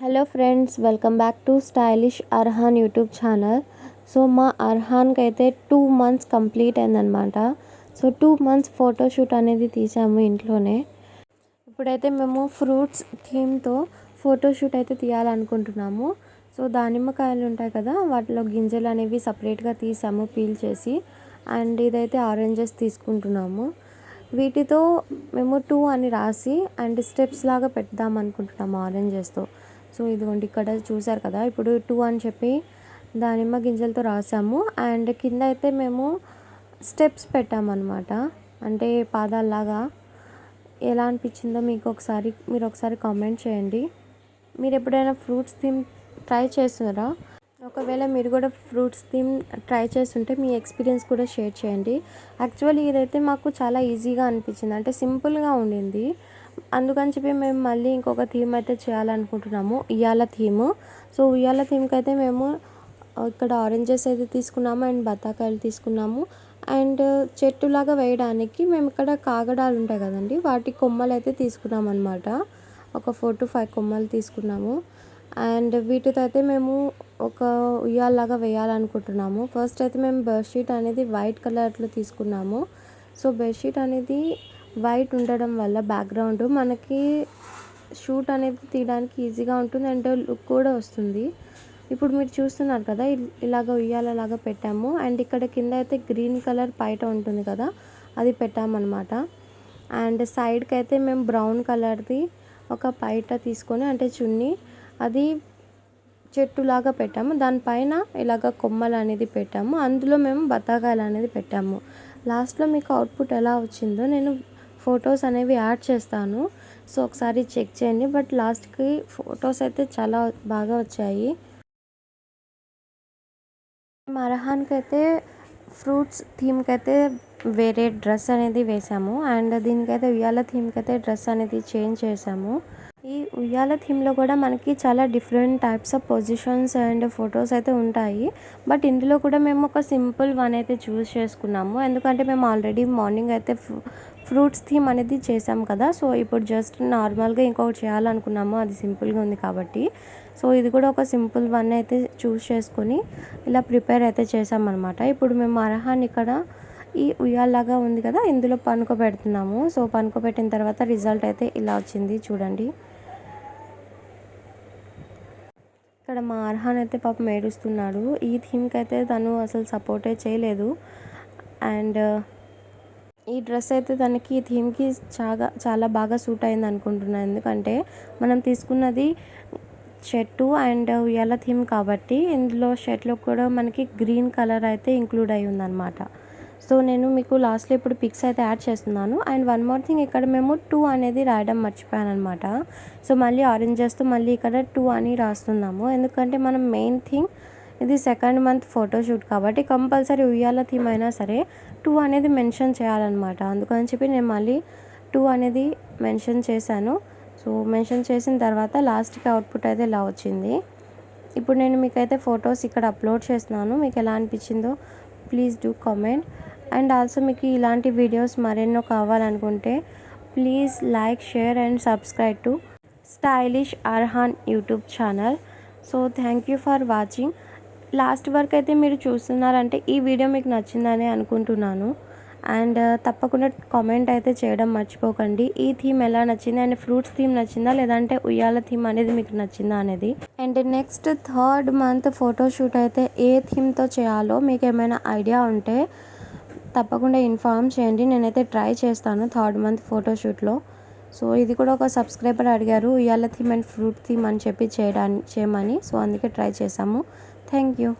Hello friends, welcome back to stylish Arhan YouTube channel. So మా అర్హాన్కి అయితే 2 months complete అయిందనమాట. So 2 months photoshoot అనేది తీసాము ఇంట్లోనే. ఇప్పుడైతే మేము ఫ్రూట్స్ థీమ్తో ఫోటోషూట్ అయితే తీయాలనుకుంటున్నాము. సో దానిమ్మకాయలు ఉంటాయి కదా, వాటిలో గింజలు అనేవి సపరేట్గా తీసాము పీల్ చేసి. అండ్ ఇదైతే ఆరెంజెస్ తీసుకుంటున్నాము. వీటితో మేము 2 అని రాసి అండ్ స్టెప్స్ లాగా పెడదాం అనుకుంటున్నాము ఆరెంజెస్తో. సో ఇదిగోండి, ఇక్కడ చూసారు కదా, ఇప్పుడు 2 అని చెప్పి దానిమ్మ గింజలతో రాసాము. అండ్ కింద అయితే మేము స్టెప్స్ పెట్టామన్నమాట, అంటే పాదాల్లాగా. ఎలా అనిపించిందో మీరు ఒకసారి కామెంట్ చేయండి. మీరు ఎప్పుడైనా ఫ్రూట్స్ థీమ్ ట్రై చేస్తున్నారా? ఒకవేళ మీరు కూడా ఫ్రూట్స్ థీమ్ ట్రై చేస్తుంటే మీ ఎక్స్పీరియన్స్ కూడా షేర్ చేయండి. యాక్చువల్లీ ఇదైతే మాకు చాలా ఈజీగా అనిపించింది, అంటే సింపుల్గా ఉండింది. అందుకని చెప్పి మేము మళ్ళీ ఇంకొక థీమ్ అయితే చేయాలనుకుంటున్నాము, ఉయ్యాల థీము. సో ఉయ్యాల థీమ్కి అయితే మేము ఇక్కడ ఆరెంజెస్ అయితే తీసుకున్నాము అండ్ బత్తాకాయలు తీసుకున్నాము. అండ్ చెట్టులాగా వేయడానికి మేము ఇక్కడ కాగడాలు ఉంటాయి కదండి, వాటి కొమ్మలు అయితే తీసుకున్నాం అనమాట. ఒక 4 to 5 కొమ్మలు తీసుకున్నాము. అండ్ వీటితో అయితే మేము ఒక ఉయ్యాలలాగా వేయాలనుకుంటున్నాము. ఫస్ట్ అయితే మేము బెడ్షీట్ అనేది వైట్ కలర్లో తీసుకున్నాము. సో బెడ్షీట్ అనేది వైట్ ఉండడం వల్ల బ్యాక్గ్రౌండ్ మనకి షూట్ అనేది తీయడానికి ఈజీగా ఉంటుంది అండ్ లుక్ కూడా వస్తుంది. ఇప్పుడు మీరు చూస్తున్నారు కదా, ఇలాగ ఉయ్యాలలాగా పెట్టాము. అండ్ ఇక్కడ కింద అయితే గ్రీన్ కలర్ పైట ఉంటుంది కదా, అది పెట్టామన్నమాట. అండ్ సైడ్కి అయితే మేము బ్రౌన్ కలర్ది ఒక పైట తీసుకొని, అంటే చున్నీ, అది చెట్టులాగా పెట్టాము. దానిపైన ఇలాగ కొమ్మలు అనేది పెట్టాము. అందులో మేము బత్తాకాయలు అనేది పెట్టాము. లాస్ట్లో మీకు అవుట్పుట్ ఎలా వచ్చిందో నేను ఫొటోస్ అనేవి యాడ్ చేస్తాను, సో ఒకసారి చెక్ చేయండి. బట్ లాస్ట్కి ఫొటోస్ అయితే చాలా బాగా వచ్చాయి. అర్హాన్కి అయితే ఫ్రూట్స్ థీమ్కి అయితే వేరే డ్రెస్ అనేది వేసాము. అండ్ దీనికైతే ఉయ్యాల థీమ్కి అయితే డ్రెస్ అనేది చేంజ్ చేసాము. ఈ ఉయ్యాల థీమ్లో కూడా మనకి చాలా different types of positions and photos అయితే ఉంటాయి. బట్ ఇందులో కూడా మేము ఒక సింపుల్ వన్ అయితే చూస్ చేసుకున్నాము, ఎందుకంటే మేము ఆల్రెడీ మార్నింగ్ అయితే ఫ్రూట్స్ థీమ్ అనేది చేసాం కదా. సో ఇప్పుడు జస్ట్ నార్మల్గా ఇంకొకటి చేయాలనుకున్నాము, అది సింపుల్గా ఉంది కాబట్టి. సో ఇది కూడా ఒక సింపుల్ వన్ అయితే చూస్ చేసుకొని ఇలా ప్రిపేర్ అయితే చేసామన్నమాట. ఇప్పుడు మేము అర్హాన్ ఇక్కడ ఈ ఉయ్యాలలాగా ఉంది కదా, ఇందులో పనుకోబెడుతున్నాము. సో పనుకోబెట్టిన తర్వాత రిజల్ట్ అయితే ఇలా వచ్చింది, చూడండి. ఇక్కడ మా అర్హాన్ అయితే పాపం ఏడుస్తున్నాడు. ఈ థీమ్కి అయితే తను అసలు సపోర్టే చేయలేదు. అండ్ ఈ డ్రెస్ అయితే తనకి ఈ థీమ్కి చాలా బాగా సూట్ అయింది అనుకుంటున్నాను, ఎందుకంటే మనం తీసుకున్నది షర్టు అండ్ ఉయ్యాల థీమ్ కాబట్టి ఇందులో షర్ట్లో కూడా మనకి గ్రీన్ కలర్ అయితే ఇంక్లూడ్ అయి ఉందన్నమాట. సో నేను మీకు లాస్ట్లో ఇప్పుడు పిక్స్ అయితే యాడ్ చేస్తున్నాను. అండ్ వన్ మోర్ థింగ్, ఇక్కడ మేము 2 అనేది రాయడం మర్చిపోయాను అనమాట. సో మళ్ళీ ఆరెంజెస్తో మళ్ళీ ఇక్కడ 2 అని రాస్తున్నాము, ఎందుకంటే మనం మెయిన్ థింగ్ ఇది 2nd month ఫోటోషూట్ కాబట్టి కంపల్సరీ ఉయ్యాల థీమ్ అయినా సరే 2 అనేది మెన్షన్ చేయాలన్నమాట. అందుకని చెప్పి నేను మళ్ళీ 2 అనేది మెన్షన్ చేశాను. సో మెన్షన్ చేసిన తర్వాత లాస్ట్కి అవుట్పుట్ అయితే ఇలా వచ్చింది. ఇప్పుడు నేను మీకైతే ఫొటోస్ ఇక్కడ అప్లోడ్ చేస్తున్నాను. మీకు ఎలా అనిపించిందో please do comment. And also మీకు ఇలాంటి వీడియోస్ మరెన్నో కావాలనుకుంటే please like, share and subscribe to stylish Arhan YouTube channel. So thank you for watching. Last వరకు అయితే మీరు చూస్తున్నారంటే ఈ వీడియో మీకు నచ్చిందని అనుకుంటున్నాను. అండ్ తప్పకుండా కామెంట్ అయితే చేయడం మర్చిపోకండి. ఈ థీమ్ ఎలా నచ్చింది, అండ్ ఫ్రూట్స్ థీమ్ నచ్చిందా లేదంటే ఉయ్యాల థీమ్ అనేది మీకు నచ్చిందా అనేది. And next 3rd month photoshoot అయితే ఏ థీమ్తో చేయాలో మీకు ఏమైనా ఐడియా ఉంటే తప్పకుండా ఇన్ఫార్మ్ చేయండి. నేనైతే ట్రై చేస్తాను 3rd month ఫోటోషూట్లో. సో ఇది కూడా ఒక సబ్స్క్రైబర్ అడిగారు ఉయ్యాల థీమ్ అండ్ ఫ్రూట్ థీమ్ అని చెప్పి చేయమని. సో అందుకే ట్రై చేసాము. Thank you.